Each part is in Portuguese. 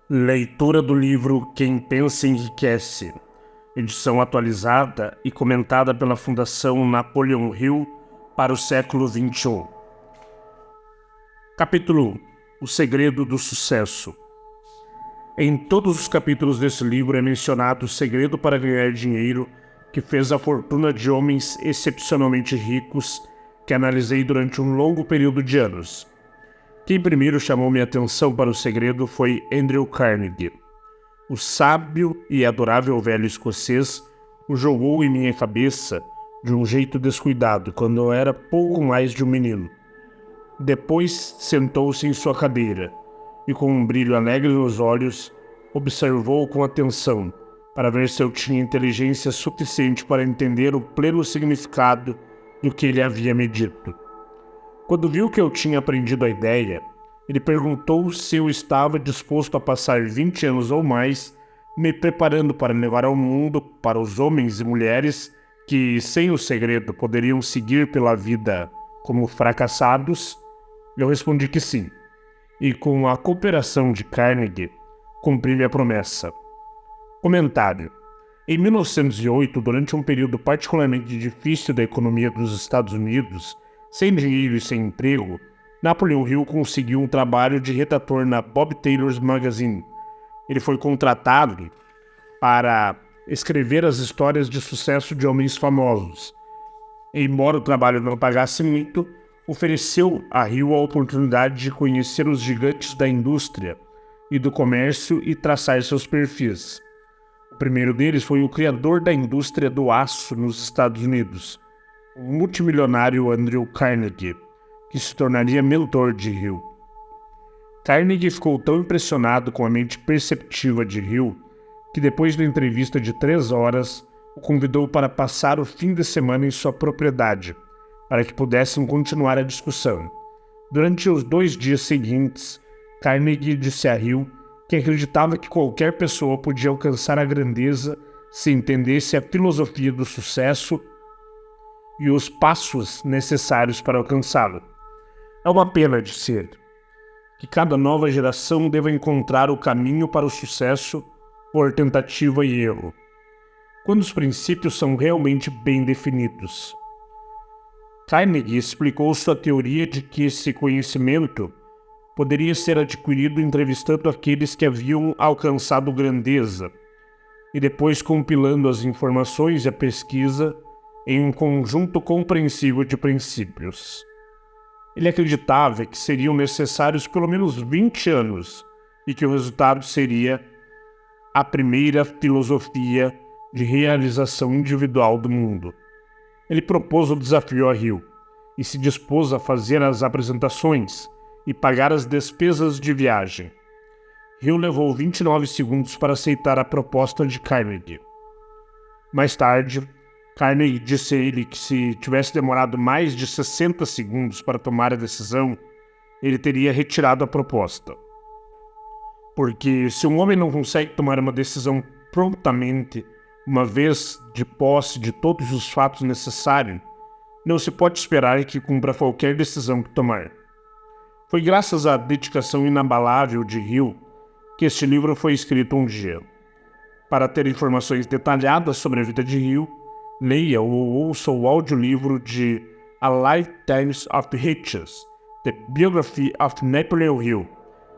Leitura do livro Quem Pensa Enriquece, edição atualizada e comentada pela Fundação Napoleon Hill para o século XXI. Capítulo 1. O Segredo do Sucesso. Em todos os capítulos desse livro é mencionado o segredo para ganhar dinheiro que fez a fortuna de homens excepcionalmente ricos que analisei durante um longo período de anos. Quem primeiro chamou minha atenção para o segredo foi Andrew Carnegie. O sábio e adorável velho escocês o jogou em minha cabeça de um jeito descuidado quando eu era pouco mais de um menino. Depois sentou-se em sua cadeira e, com um brilho alegre nos olhos, observou com atenção para ver se eu tinha inteligência suficiente para entender o pleno significado do que ele havia me dito. Quando viu que eu tinha aprendido a ideia, ele perguntou se eu estava disposto a passar 20 anos ou mais me preparando para levar ao mundo para os homens e mulheres que, sem o segredo, poderiam seguir pela vida como fracassados. Eu respondi que sim, e com a cooperação de Carnegie, cumpri minha promessa. Comentário. Em 1908, durante um período particularmente difícil da economia dos Estados Unidos, sem dinheiro e sem emprego, Napoleon Hill conseguiu um trabalho de redator na Bob Taylor's Magazine. Ele foi contratado para escrever as histórias de sucesso de homens famosos. Embora o trabalho não pagasse muito, ofereceu a Hill a oportunidade de conhecer os gigantes da indústria e do comércio e traçar seus perfis. O primeiro deles foi o criador da indústria do aço nos Estados Unidos, o multimilionário Andrew Carnegie, que se tornaria mentor de Hill. Carnegie ficou tão impressionado com a mente perceptiva de Hill que, depois da entrevista de 3 horas, o convidou para passar o fim de semana em sua propriedade, para que pudessem continuar a discussão. Durante os 2 dias seguintes, Carnegie disse a Hill que acreditava que qualquer pessoa podia alcançar a grandeza se entendesse a filosofia do sucesso e os passos necessários para alcançá-lo. É uma pena, disse ele, que cada nova geração deva encontrar o caminho para o sucesso por tentativa e erro, quando os princípios são realmente bem definidos. Carnegie explicou sua teoria de que esse conhecimento poderia ser adquirido entrevistando aqueles que haviam alcançado grandeza e depois compilando as informações e a pesquisa em um conjunto compreensível de princípios. Ele acreditava que seriam necessários pelo menos 20 anos e que o resultado seria a primeira filosofia de realização individual do mundo. Ele propôs o desafio a Hill e se dispôs a fazer as apresentações e pagar as despesas de viagem. Hill levou 29 segundos para aceitar a proposta de Carnegie. Mais tarde, Carnegie disse a ele que se tivesse demorado mais de 60 segundos para tomar a decisão, ele teria retirado a proposta. Porque se um homem não consegue tomar uma decisão prontamente, uma vez de posse de todos os fatos necessários, não se pode esperar que cumpra qualquer decisão que tomar. Foi graças à dedicação inabalável de Hill que este livro foi escrito um dia. Para ter informações detalhadas sobre a vida de Hill, leia ou ouça o audiolivro de A Lifetime of Riches, The Biography of Napoleon Hill,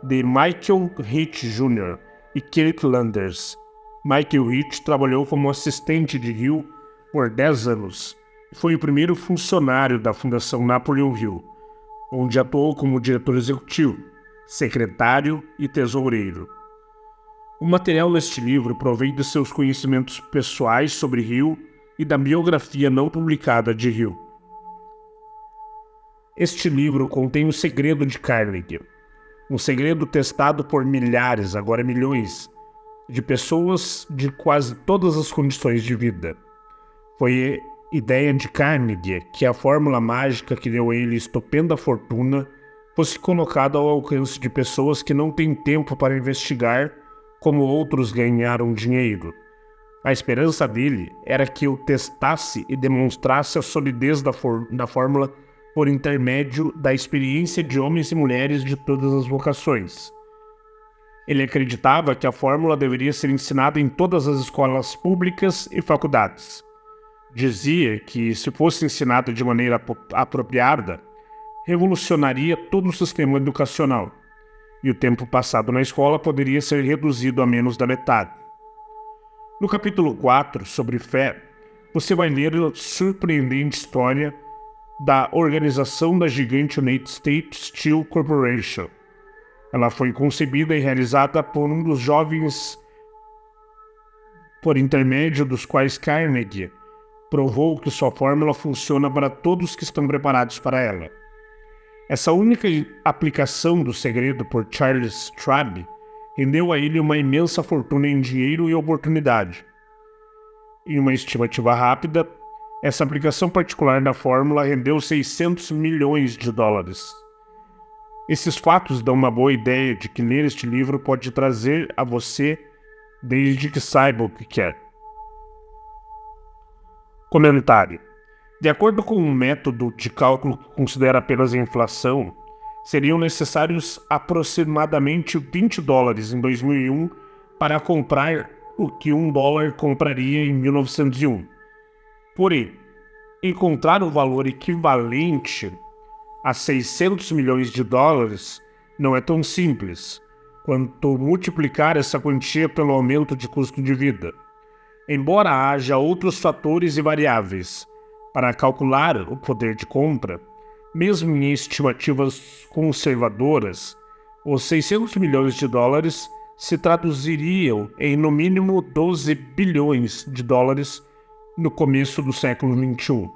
de Michael Rich Jr. e Keith Landers. Michael Rich trabalhou como assistente de Hill por 10 anos e foi o primeiro funcionário da Fundação Napoleon Hill, onde atuou como diretor executivo, secretário e tesoureiro. O material neste livro provém de seus conhecimentos pessoais sobre Hill e da biografia não publicada de Hill. Este livro contém o segredo de Carnegie, um segredo testado por milhares, agora milhões, de pessoas de quase todas as condições de vida. Foi ideia de Carnegie que a fórmula mágica que deu a ele estupenda fortuna fosse colocada ao alcance de pessoas que não têm tempo para investigar como outros ganharam dinheiro. A esperança dele era que eu testasse e demonstrasse a solidez da fórmula por intermédio da experiência de homens e mulheres de todas as vocações. Ele acreditava que a fórmula deveria ser ensinada em todas as escolas públicas e faculdades. Dizia que, se fosse ensinada de maneira apropriada, revolucionaria todo o sistema educacional, e o tempo passado na escola poderia ser reduzido a menos da metade. No capítulo 4, sobre fé, você vai ler a surpreendente história da organização da gigante United States Steel Corporation. Ela foi concebida e realizada por um dos jovens, por intermédio dos quais Carnegie provou que sua fórmula funciona para todos que estão preparados para ela. Essa única aplicação do segredo por Charles Schwab rendeu a ele uma imensa fortuna em dinheiro e oportunidade. Em uma estimativa rápida, essa aplicação particular da fórmula rendeu 600 milhões de dólares. Esses fatos dão uma boa ideia de que ler este livro pode trazer a você desde que saiba o que quer. Comentário. De acordo com um método de cálculo que considera apenas a inflação, seriam necessários aproximadamente 20 dólares em 2001 para comprar o que $1 compraria em 1901. Porém, encontrar um valor equivalente a 600 milhões de dólares não é tão simples quanto multiplicar essa quantia pelo aumento de custo de vida. Embora haja outros fatores e variáveis para calcular o poder de compra, mesmo em estimativas conservadoras, os 600 milhões de dólares se traduziriam em no mínimo 12 bilhões de dólares no começo do século XXI.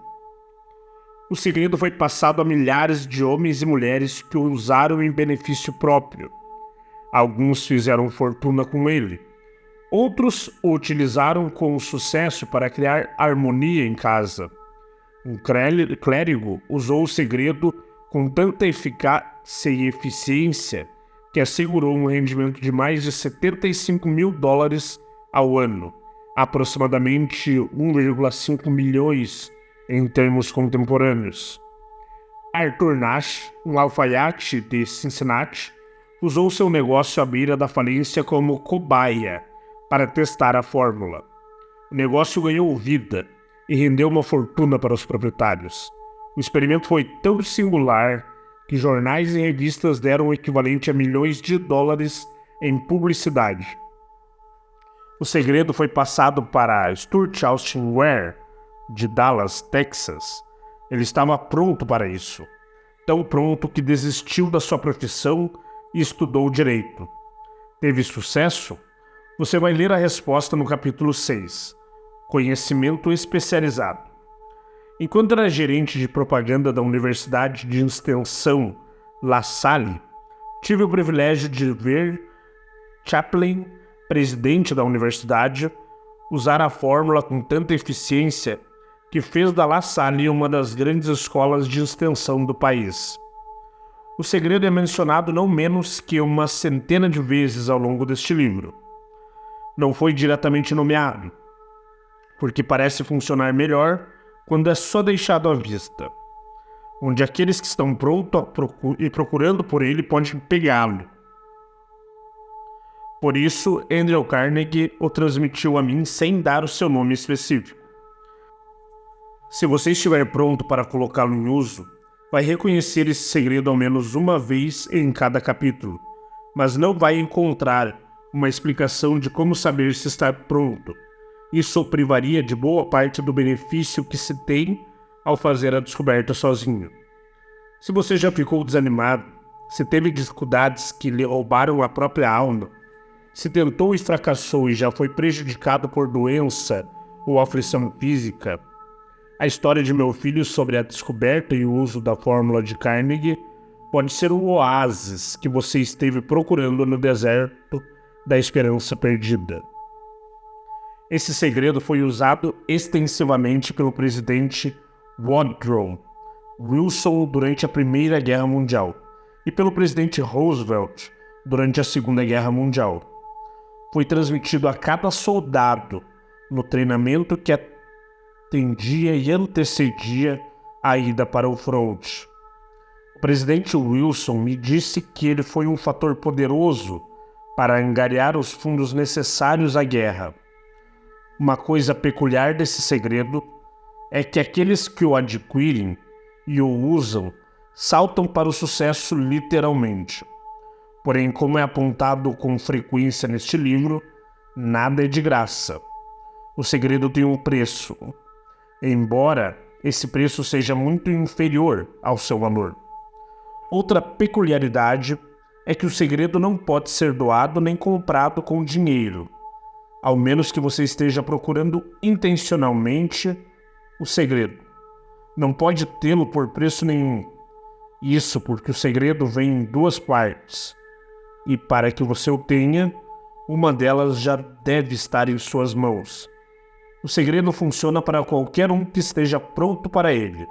O segredo foi passado a milhares de homens e mulheres que o usaram em benefício próprio. Alguns fizeram fortuna com ele. Outros o utilizaram com sucesso para criar harmonia em casa. Um clérigo usou o segredo com tanta eficácia e eficiência que assegurou um rendimento de mais de 75 mil dólares ao ano, aproximadamente 1,5 milhões em termos contemporâneos. Arthur Nash, um alfaiate de Cincinnati, usou seu negócio à beira da falência como cobaia para testar a fórmula. O negócio ganhou vida e rendeu uma fortuna para os proprietários. O experimento foi tão singular que jornais e revistas deram o equivalente a milhões de dólares em publicidade. O segredo foi passado para Stuart Austin Ware, de Dallas, Texas. Ele estava pronto para isso. Tão pronto que desistiu da sua profissão e estudou direito. Teve sucesso? Você vai ler a resposta no capítulo 6. Conhecimento especializado. Enquanto era gerente de propaganda da Universidade de Extensão La Salle, tive o privilégio de ver Chaplin, presidente da universidade, usar a fórmula com tanta eficiência que fez da La Salle uma das grandes escolas de extensão do país. O segredo é mencionado não menos que uma centena de vezes ao longo deste livro. Não foi diretamente nomeado, porque parece funcionar melhor quando é só deixado à vista, onde aqueles que estão prontos e procurando por ele podem pegá-lo. Por isso, Andrew Carnegie o transmitiu a mim sem dar o seu nome específico. Se você estiver pronto para colocá-lo em uso, vai reconhecer esse segredo ao menos uma vez em cada capítulo, mas não vai encontrar uma explicação de como saber se está pronto. Isso o privaria de boa parte do benefício que se tem ao fazer a descoberta sozinho. Se você já ficou desanimado, se teve dificuldades que lhe roubaram a própria alma, se tentou e fracassou e já foi prejudicado por doença ou aflição física, a história de meu filho sobre a descoberta e o uso da fórmula de Carnegie pode ser o oásis que você esteve procurando no deserto da esperança perdida. Esse segredo foi usado extensivamente pelo presidente Woodrow Wilson durante a Primeira Guerra Mundial e pelo presidente Roosevelt durante a Segunda Guerra Mundial. Foi transmitido a cada soldado no treinamento que atendia e antecedia a ida para o fronte. O presidente Wilson me disse que ele foi um fator poderoso para angariar os fundos necessários à guerra. Uma coisa peculiar desse segredo é que aqueles que o adquirem e o usam saltam para o sucesso literalmente. Porém, como é apontado com frequência neste livro, nada é de graça. O segredo tem um preço, embora esse preço seja muito inferior ao seu valor. Outra peculiaridade é que o segredo não pode ser doado nem comprado com dinheiro, ao menos que você esteja procurando intencionalmente o segredo. Não pode tê-lo por preço nenhum. Isso porque o segredo vem em duas partes, e para que você o tenha, uma delas já deve estar em suas mãos. O segredo funciona para qualquer um que esteja pronto para ele.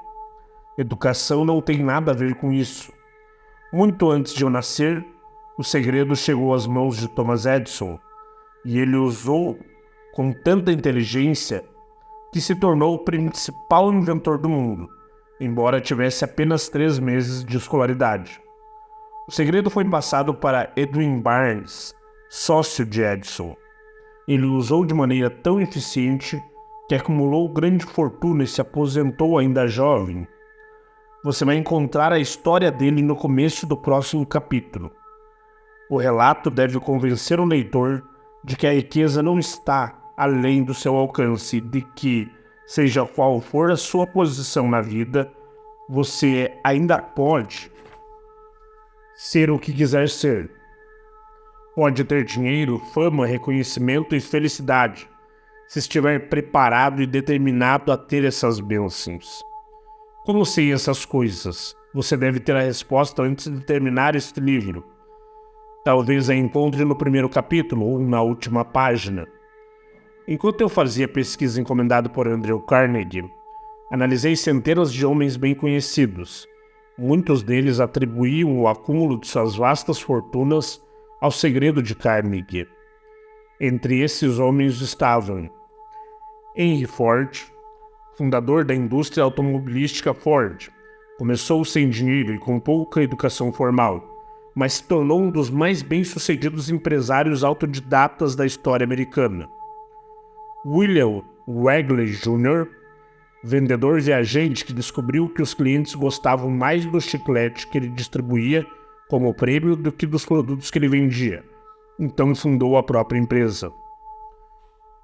Educação não tem nada a ver com isso. Muito antes de eu nascer, o segredo chegou às mãos de Thomas Edison, e ele usou com tanta inteligência que se tornou o principal inventor do mundo, embora tivesse apenas 3 meses de escolaridade. O segredo foi passado para Edwin Barnes, sócio de Edison. Ele o usou de maneira tão eficiente que acumulou grande fortuna e se aposentou ainda jovem. Você vai encontrar a história dele no começo do próximo capítulo. O relato deve convencer o leitor de que a riqueza não está além do seu alcance e de que, seja qual for a sua posição na vida, você ainda pode ser o que quiser ser. Pode ter dinheiro, fama, reconhecimento e felicidade, se estiver preparado e determinado a ter essas bênçãos. Como sei essas coisas? Você deve ter a resposta antes de terminar este livro. Talvez a encontre no primeiro capítulo ou na última página. Enquanto eu fazia pesquisa encomendada por Andrew Carnegie, analisei centenas de homens bem conhecidos. Muitos deles atribuíam o acúmulo de suas vastas fortunas ao segredo de Carnegie. Entre esses homens estavam Henry Ford, fundador da indústria automobilística Ford. Começou sem dinheiro e com pouca educação formal, mas se tornou um dos mais bem-sucedidos empresários autodidatas da história americana. William Wrigley Jr., vendedor viajante que descobriu que os clientes gostavam mais do chiclete que ele distribuía como prêmio do que dos produtos que ele vendia. Então fundou a própria empresa.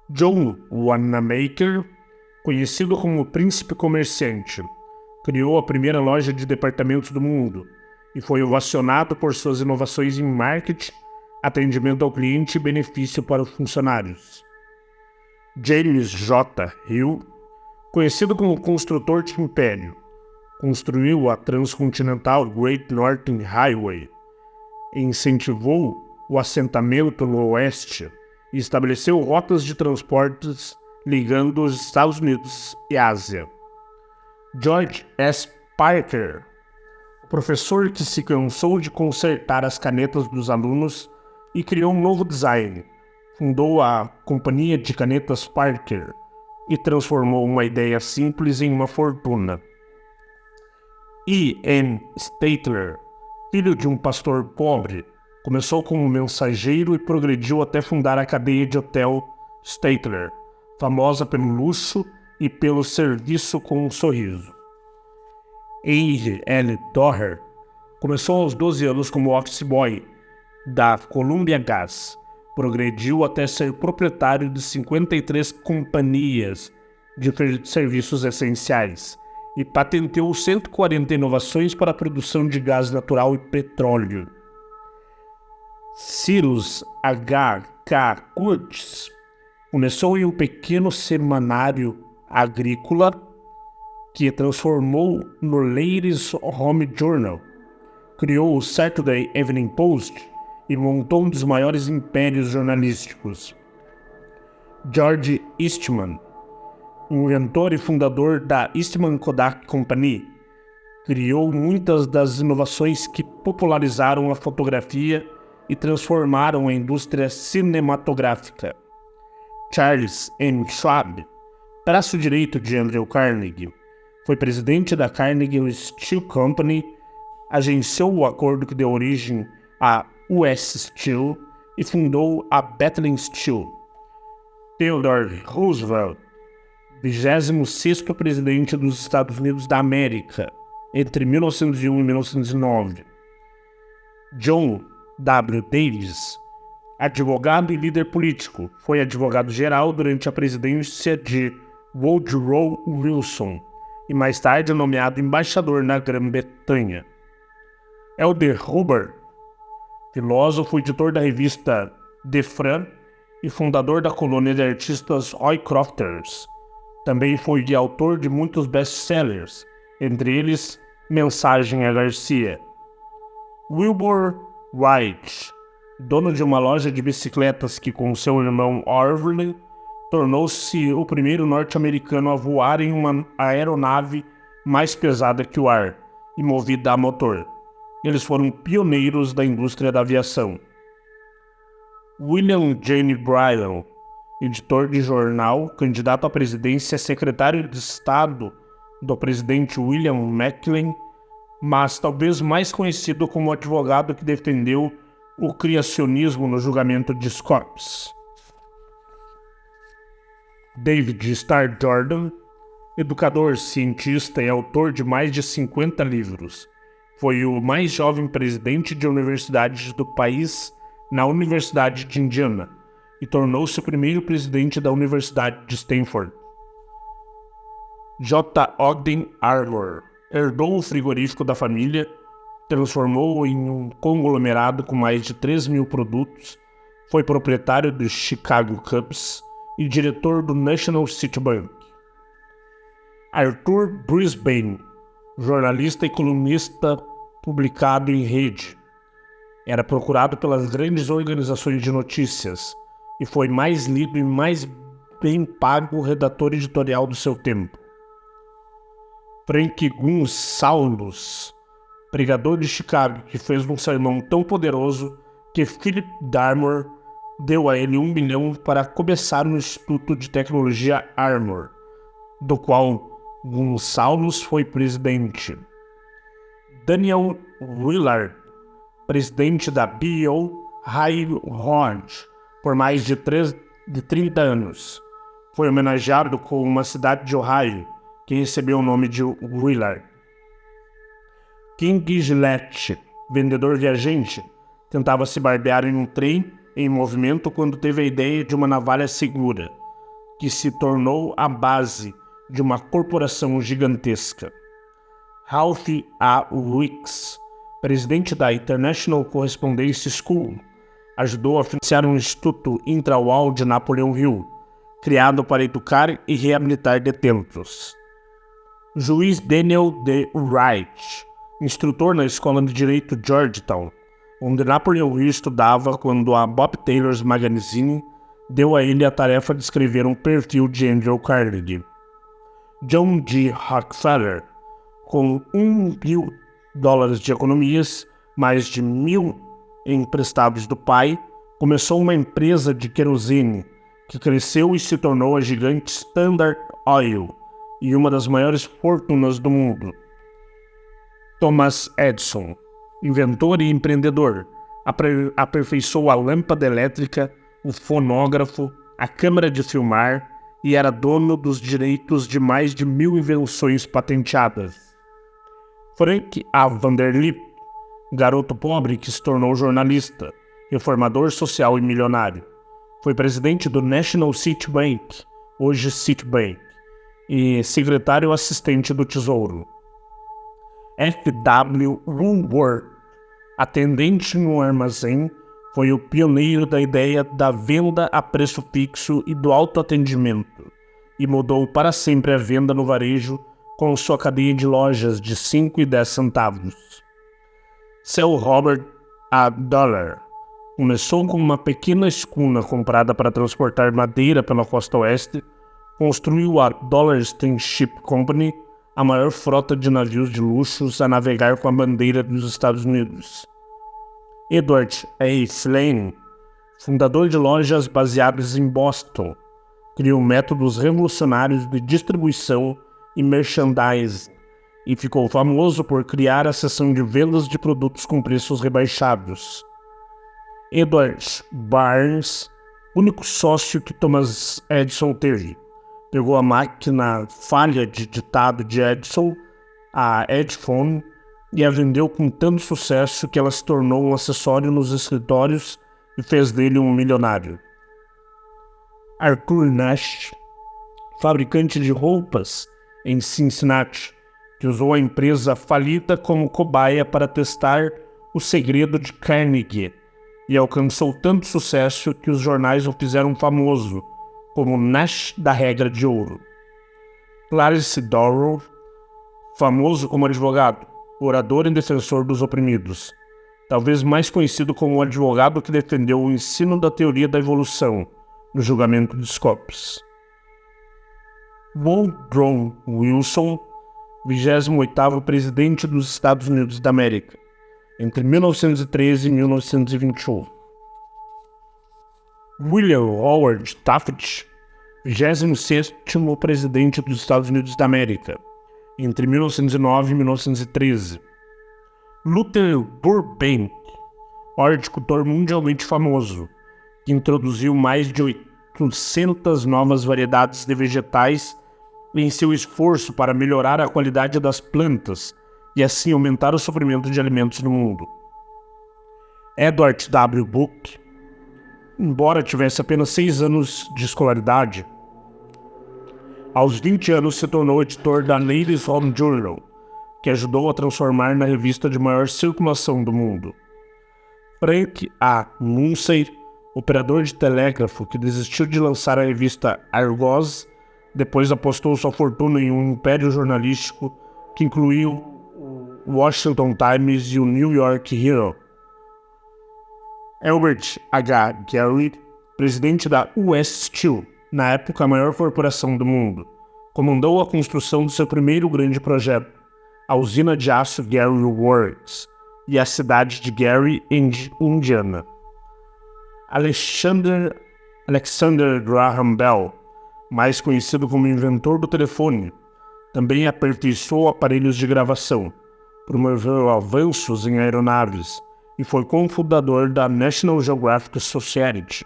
John Wanamaker, conhecido como o Príncipe Comerciante, criou a primeira loja de departamentos do mundo e foi ovacionado por suas inovações em marketing, atendimento ao cliente e benefício para os funcionários. James J. Hill, conhecido como construtor de império, construiu a transcontinental Great Northern Highway, incentivou o assentamento no oeste e estabeleceu rotas de transportes ligando os Estados Unidos e Ásia. George S. Parker, o professor que se cansou de consertar as canetas dos alunos e criou um novo design, fundou a Companhia de Canetas Parker e transformou uma ideia simples em uma fortuna. E. N. Statler, filho de um pastor pobre, começou como mensageiro e progrediu até fundar a cadeia de hotel Statler, famosa pelo luxo e pelo serviço com um sorriso. Henry L. Doher começou aos 12 anos como office boy da Columbia Gas, progrediu até ser proprietário de 53 companhias de serviços essenciais e patenteou 140 inovações para a produção de gás natural e petróleo. Cyrus H. K. Curtis começou em um pequeno semanário agrícola que transformou no Ladies' Home Journal, criou o Saturday Evening Post e montou um dos maiores impérios jornalísticos. George Eastman, inventor e fundador da Eastman Kodak Company, criou muitas das inovações que popularizaram a fotografia e transformaram a indústria cinematográfica. Charles M. Schwab, braço direito de Andrew Carnegie, foi presidente da Carnegie Steel Company, agenciou o acordo que deu origem à US Steel e fundou a Bethlehem Steel. Theodore Roosevelt, 26º presidente dos Estados Unidos da América, entre 1901 e 1909. John W. Davis, advogado e líder político, foi advogado-geral durante a presidência de Woodrow Wilson e mais tarde nomeado embaixador na Grã-Bretanha. Elder Hubbard, filósofo, editor da revista The Fran e fundador da colônia de artistas Roycrofters, também foi autor de muitos best-sellers, entre eles Mensagem a Garcia. Wilbur Wright, dono de uma loja de bicicletas que com seu irmão Orville tornou-se o primeiro norte-americano a voar em uma aeronave mais pesada que o ar e movida a motor. Eles foram pioneiros da indústria da aviação. William Jane Bryan, editor de jornal, candidato à presidência, secretário de Estado do presidente William McKinley, mas talvez mais conhecido como advogado que defendeu o criacionismo no julgamento de Scopes. David Starr Jordan, educador, cientista e autor de mais de 50 livros, foi o mais jovem presidente de universidades do país na Universidade de Indiana e tornou-se o primeiro presidente da Universidade de Stanford. J. Ogden Armour herdou o frigorífico da família, transformou-o em um conglomerado com mais de 3.000 produtos, foi proprietário do Chicago Cubs e diretor do National City Bank. Arthur Brisbane, jornalista e colunista publicado em rede, era procurado pelas grandes organizações de notícias e foi mais lido e mais bem pago redator editorial do seu tempo. Frank Gunsaulus, pregador de Chicago, que fez um sermão tão poderoso que Philip Darmore deu a ele $1 milhão para começar um instituto de tecnologia Armour, do qual Gunsaulus foi presidente. Daniel Willard, presidente da B.O. Railroad por mais de 30 anos, foi homenageado com uma cidade de Ohio que recebeu o nome de Willard. King Gillette, vendedor viajante, tentava se barbear em um trem em movimento quando teve a ideia de uma navalha segura, que se tornou a base de uma corporação gigantesca. Ralph A. Wicks, presidente da International Correspondence School, ajudou a financiar um instituto intra-UAL de Napoleon Hill, criado para educar e reabilitar detentos. Juiz Daniel D. Wright, instrutor na Escola de Direito Georgetown, onde Napoleon Hill estudava quando a Bob Taylor's Magazine deu a ele a tarefa de escrever um perfil de Andrew Carnegie. John D. Rockefeller, com $1 mil de economias, mais de 1.000 emprestados do pai, começou uma empresa de querosene que cresceu e se tornou a gigante Standard Oil e uma das maiores fortunas do mundo. Thomas Edison, inventor e empreendedor, aperfeiçoou a lâmpada elétrica, o fonógrafo, a câmara de filmar e era dono dos direitos de mais de 1.000 invenções patenteadas. Frank A. Vanderlip, garoto pobre que se tornou jornalista, reformador social e milionário, foi presidente do National City Bank, hoje Citibank, e secretário assistente do Tesouro. F. W. Woolworth, atendente no armazém, foi o pioneiro da ideia da venda a preço fixo e do autoatendimento, e mudou para sempre a venda no varejo com sua cadeia de lojas de 5 e 10 centavos. Sir Robert A. Dollar começou com uma pequena escuna comprada para transportar madeira pela costa oeste, construiu a Dollar Steamship Company, a maior frota de navios de luxos a navegar com a bandeira dos Estados Unidos. Edward A. Flynn, fundador de lojas baseadas em Boston, criou métodos revolucionários de distribuição e merchandising e ficou famoso por criar a seção de vendas de produtos com preços rebaixados. Edward Barnes, único sócio que Thomas Edison teve, pegou a máquina falha de ditado de Edison, a Edphone, e a vendeu com tanto sucesso que ela se tornou um acessório nos escritórios e fez dele um milionário. Arthur Nash, fabricante de roupas em Cincinnati, que usou a empresa falida como cobaia para testar o segredo de Carnegie e alcançou tanto sucesso que os jornais o fizeram famoso como Nash da Regra de Ouro. Clarence Darrow, famoso como advogado, orador e defensor dos oprimidos, talvez mais conhecido como o advogado que defendeu o ensino da teoria da evolução no julgamento de Scopes. Woodrow Wilson, 28º presidente dos Estados Unidos da América, entre 1913 e 1921. William Howard Taft, 26º presidente dos Estados Unidos da América, entre 1909 e 1913. Luther Burbank, horticultor mundialmente famoso, que introduziu mais de 800 novas variedades de vegetais em seu esforço para melhorar a qualidade das plantas e assim aumentar o suprimento de alimentos no mundo. Edward W. Book, embora tivesse apenas 6 anos de escolaridade, aos 20 anos se tornou editor da Ladies' Home Journal, que ajudou a transformar na revista de maior circulação do mundo. Frank A. Munsey, operador de telégrafo que desistiu de lançar a revista Argos, depois apostou sua fortuna em um império jornalístico que incluiu o Washington Times e o New York Herald. Albert H. Gary, presidente da US Steel, na época a maior corporação do mundo, comandou a construção do seu primeiro grande projeto, a usina de aço Gary Works e a cidade de Gary, Indiana. Alexander Graham Bell, mais conhecido como inventor do telefone, também aperfeiçoou aparelhos de gravação, promoveu avanços em aeronaves e foi cofundador da National Geographic Society.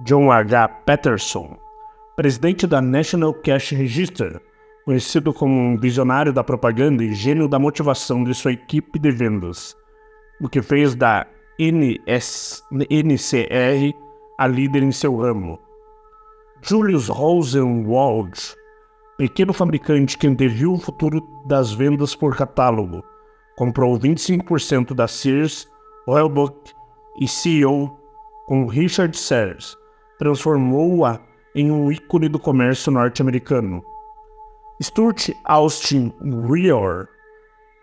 John H. Patterson, presidente da National Cash Register, conhecido como um visionário da propaganda e gênio da motivação de sua equipe de vendas, o que fez da NCR a líder em seu ramo. Julius Rosenwald, pequeno fabricante que anteviu o futuro das vendas por catálogo, comprou 25% da Sears, Roebuck e CEO com Richard Sears, transformou-a em um ícone do comércio norte-americano. Stuart Austin Reor,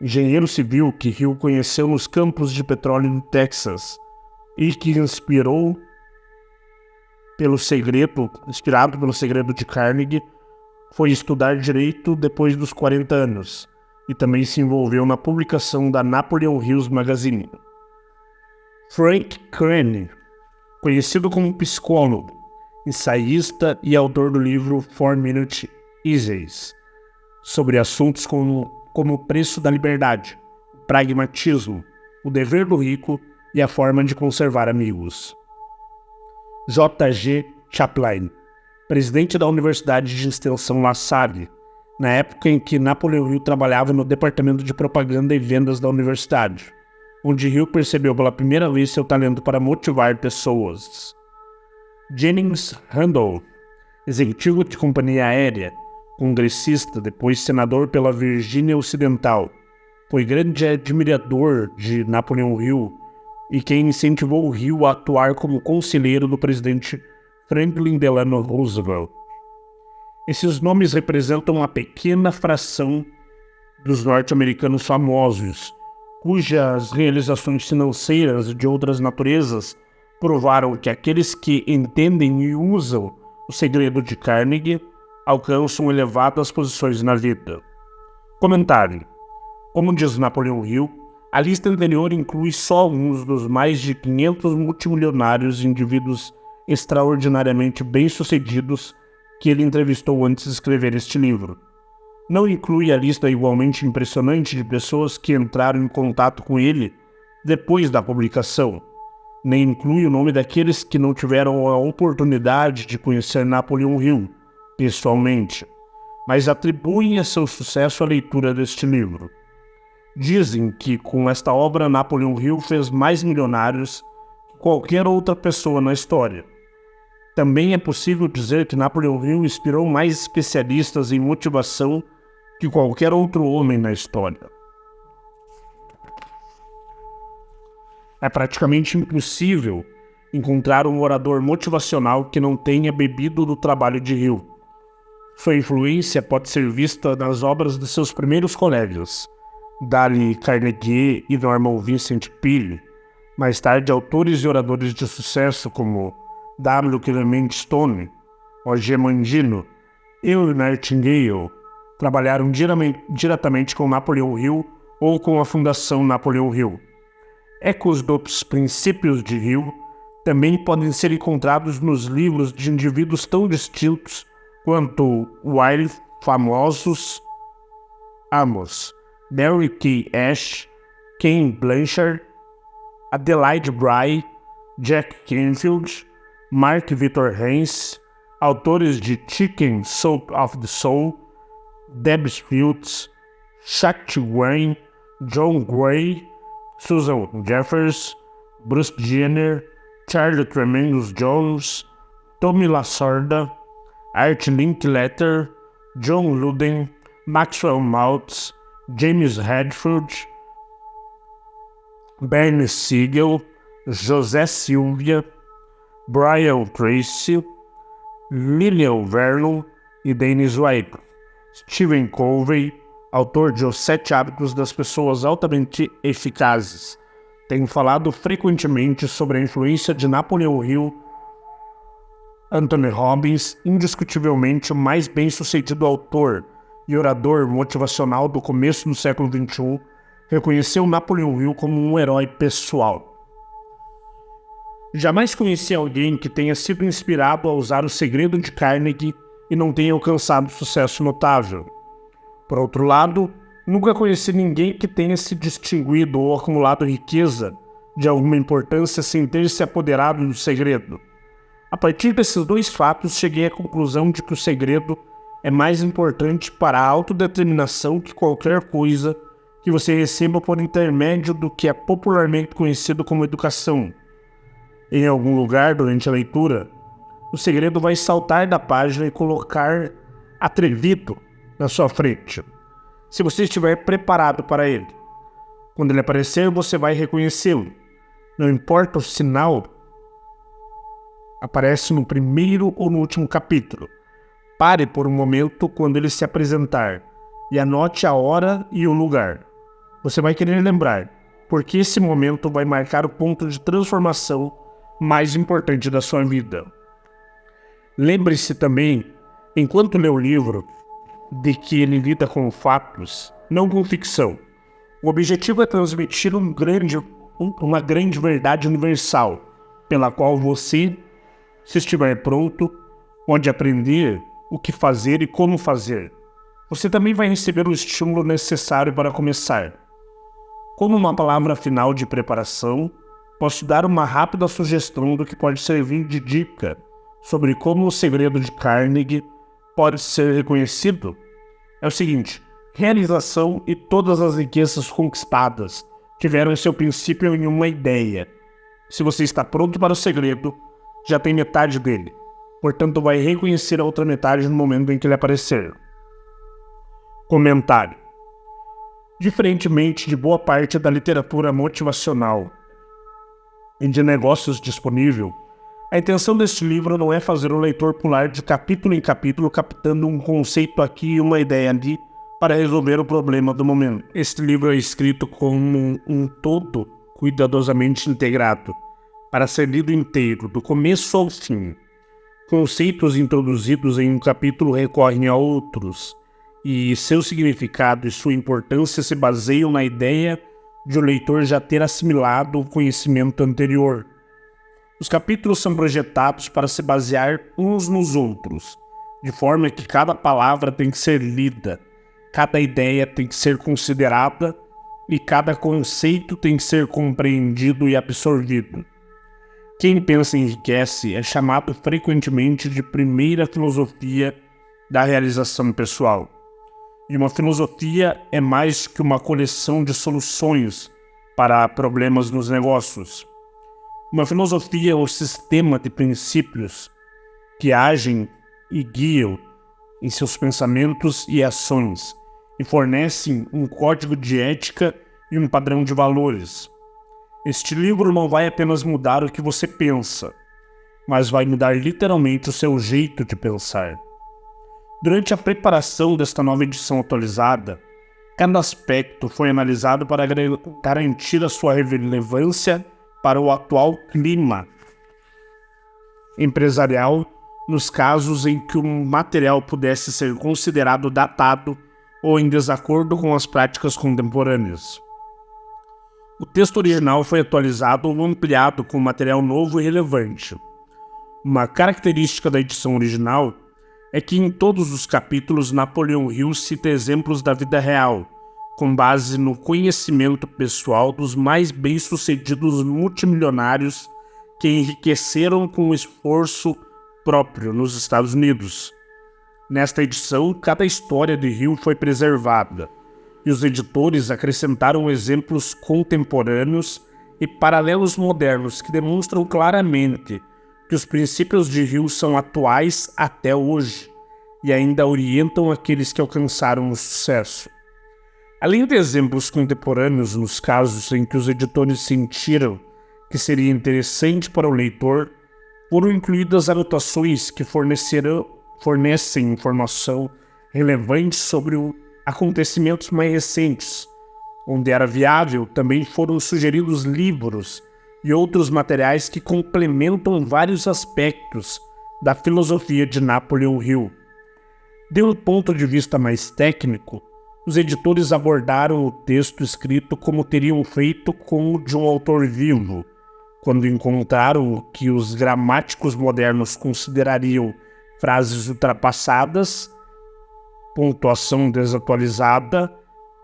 engenheiro civil que Hill conheceu nos campos de petróleo do Texas e que inspirado pelo segredo de Carnegie, foi estudar direito depois dos 40 anos e também se envolveu na publicação da Napoleon Hills Magazine. Frank Crane, conhecido como psicólogo, ensaísta e autor do livro 4-Minute Essays, sobre assuntos como o preço da liberdade, o pragmatismo, o dever do rico e a forma de conservar amigos. J.G. Chaplin, presidente da Universidade de Extensão La Salle, na época em que Napoleon Hill trabalhava no departamento de propaganda e vendas da universidade, onde Hill percebeu pela primeira vez seu talento para motivar pessoas. Jennings Randolph, executivo de companhia aérea, congressista, depois senador pela Virgínia Ocidental, foi grande admirador de Napoleon Hill e quem incentivou Hill a atuar como conselheiro do presidente Franklin Delano Roosevelt. Esses nomes representam uma pequena fração dos norte-americanos famosos, cujas realizações financeiras e de outras naturezas provaram que aqueles que entendem e usam o segredo de Carnegie alcançam elevadas posições na vida. Comentário. Como diz Napoleon Hill, a lista anterior inclui só alguns dos mais de 500 multimilionários e indivíduos extraordinariamente bem-sucedidos que ele entrevistou antes de escrever este livro. Não inclui a lista igualmente impressionante de pessoas que entraram em contato com ele depois da publicação, nem inclui o nome daqueles que não tiveram a oportunidade de conhecer Napoleão Hill pessoalmente, mas atribuem a seu sucesso a leitura deste livro. Dizem que com esta obra Napoleão Hill fez mais milionários que qualquer outra pessoa na história. Também é possível dizer que Napoleão Hill inspirou mais especialistas em motivação que qualquer outro homem na história. É praticamente impossível encontrar um orador motivacional que não tenha bebido do trabalho de Hill. Sua influência pode ser vista nas obras de seus primeiros colegas, Dale Carnegie e Norman Vincent Peale. Mais tarde, autores e oradores de sucesso como W. Clement Stone, O.G. Mandino e Will Nightingale trabalharam diretamente com Napoleão Hill ou com a Fundação Napoleão Hill. Ecos dos princípios de Hill também podem ser encontrados nos livros de indivíduos tão distintos quanto Wilde, famosos Amos, Mary Kay Ash, Ken Blanchard, Adelaide Bry, Jack Canfield, Mark Victor Hanks, autores de Chicken Soup of the Soul, Deb Fields, Shakti Wayne, John Gray, Susan Jeffers, Bruce Jenner, Charlie Tremendous Jones, Tommy Lasorda, Art Linkletter, John Luden, Maxwell Maltz, James Hadfield, Bernie Siegel, José Silvia, Brian Tracy, Lillian Vernon e Dennis White. Stephen Covey, autor de Os 7 Hábitos das Pessoas Altamente Eficazes, tem falado frequentemente sobre a influência de Napoleão Hill. Anthony Robbins, indiscutivelmente o mais bem-sucedido autor e orador motivacional do começo do século XXI, reconheceu Napoleão Hill como um herói pessoal. Jamais conheci alguém que tenha sido inspirado a usar o segredo de Carnegie e não tenha alcançado sucesso notável. Por outro lado, nunca conheci ninguém que tenha se distinguido ou acumulado riqueza de alguma importância sem ter se apoderado do segredo. A partir desses dois fatos, cheguei à conclusão de que o segredo é mais importante para a autodeterminação que qualquer coisa que você receba por intermédio do que é popularmente conhecido como educação. Em algum lugar durante a leitura, o segredo vai saltar da página e colocar atrevido na sua frente, se você estiver preparado para ele. Quando ele aparecer, você vai reconhecê-lo. Não importa o sinal, aparece no primeiro ou no último capítulo. Pare por um momento quando ele se apresentar e anote a hora e o lugar. Você vai querer lembrar, porque esse momento vai marcar o ponto de transformação mais importante da sua vida. Lembre-se também, enquanto lê o livro, de que ele lida com fatos, não com ficção. O objetivo é transmitir uma grande verdade universal, pela qual você, se estiver pronto, pode aprender o que fazer e como fazer. Você também vai receber o estímulo necessário para começar. Como uma palavra final de preparação, posso dar uma rápida sugestão do que pode servir de dica sobre como o segredo de Carnegie pode ser reconhecido. É o seguinte: realização e todas as riquezas conquistadas tiveram seu princípio em uma ideia. Se você está pronto para o segredo, já tem metade dele. Portanto, vai reconhecer a outra metade no momento em que ele aparecer. Comentário: diferentemente de boa parte da literatura motivacional e de negócios disponível, a intenção deste livro não é fazer o leitor pular de capítulo em capítulo captando um conceito aqui e uma ideia ali para resolver o problema do momento. Este livro é escrito como um todo cuidadosamente integrado, para ser lido inteiro, do começo ao fim. Conceitos introduzidos em um capítulo recorrem a outros, e seu significado e sua importância se baseiam na ideia de o leitor já ter assimilado o conhecimento anterior. Os capítulos são projetados para se basear uns nos outros, de forma que cada palavra tem que ser lida, cada ideia tem que ser considerada e cada conceito tem que ser compreendido e absorvido. Quem pensa enriquece é chamado frequentemente de primeira filosofia da realização pessoal. E uma filosofia é mais que uma coleção de soluções para problemas nos negócios. Uma filosofia é um sistema de princípios que agem e guiam em seus pensamentos e ações e fornecem um código de ética e um padrão de valores. Este livro não vai apenas mudar o que você pensa, mas vai mudar literalmente o seu jeito de pensar. Durante a preparação desta nova edição atualizada, cada aspecto foi analisado para garantir a sua relevância para o atual clima empresarial, nos casos em que o material pudesse ser considerado datado ou em desacordo com as práticas contemporâneas. O texto original foi atualizado ou ampliado com material novo e relevante. Uma característica da edição original é que em todos os capítulos Napoleão Hill cita exemplos da vida real, com base no conhecimento pessoal dos mais bem-sucedidos multimilionários que enriqueceram com o esforço próprio nos Estados Unidos. Nesta edição, cada história de Hill foi preservada, e os editores acrescentaram exemplos contemporâneos e paralelos modernos que demonstram claramente que os princípios de Hill são atuais até hoje e ainda orientam aqueles que alcançaram o sucesso. Além de exemplos contemporâneos nos casos em que os editores sentiram que seria interessante para o leitor, foram incluídas anotações que fornecem informação relevante sobre acontecimentos mais recentes. Onde era viável, também foram sugeridos livros e outros materiais que complementam vários aspectos da filosofia de Napoleão Hill. De um ponto de vista mais técnico, os editores abordaram o texto escrito como teriam feito com o de um autor vivo, quando encontraram o que os gramáticos modernos considerariam frases ultrapassadas, pontuação desatualizada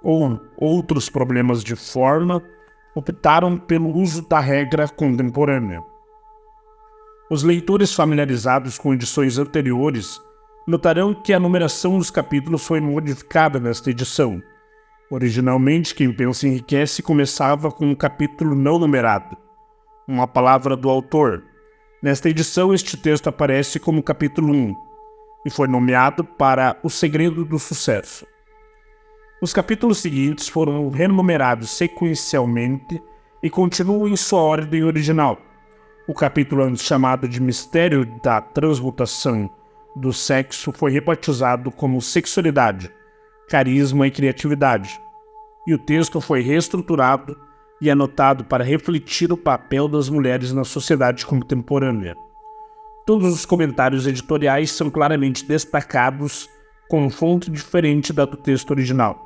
ou outros problemas de forma, optaram pelo uso da regra contemporânea. Os leitores familiarizados com edições anteriores notarão que a numeração dos capítulos foi modificada nesta edição. Originalmente, Quem Pensa Enriquece começava com um capítulo não numerado, uma palavra do autor. Nesta edição, este texto aparece como capítulo 1 e foi nomeado para O Segredo do Sucesso. Os capítulos seguintes foram renumerados sequencialmente e continuam em sua ordem original. O capítulo antes chamado de Mistério da Transmutação do Sexo foi rebatizado como Sexualidade, Carisma e Criatividade, e o texto foi reestruturado e anotado para refletir o papel das mulheres na sociedade contemporânea. Todos os comentários editoriais são claramente destacados com fonte diferente da do texto original.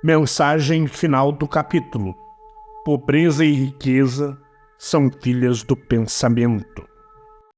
Mensagem final do capítulo: Pobreza e riqueza são filhas do pensamento.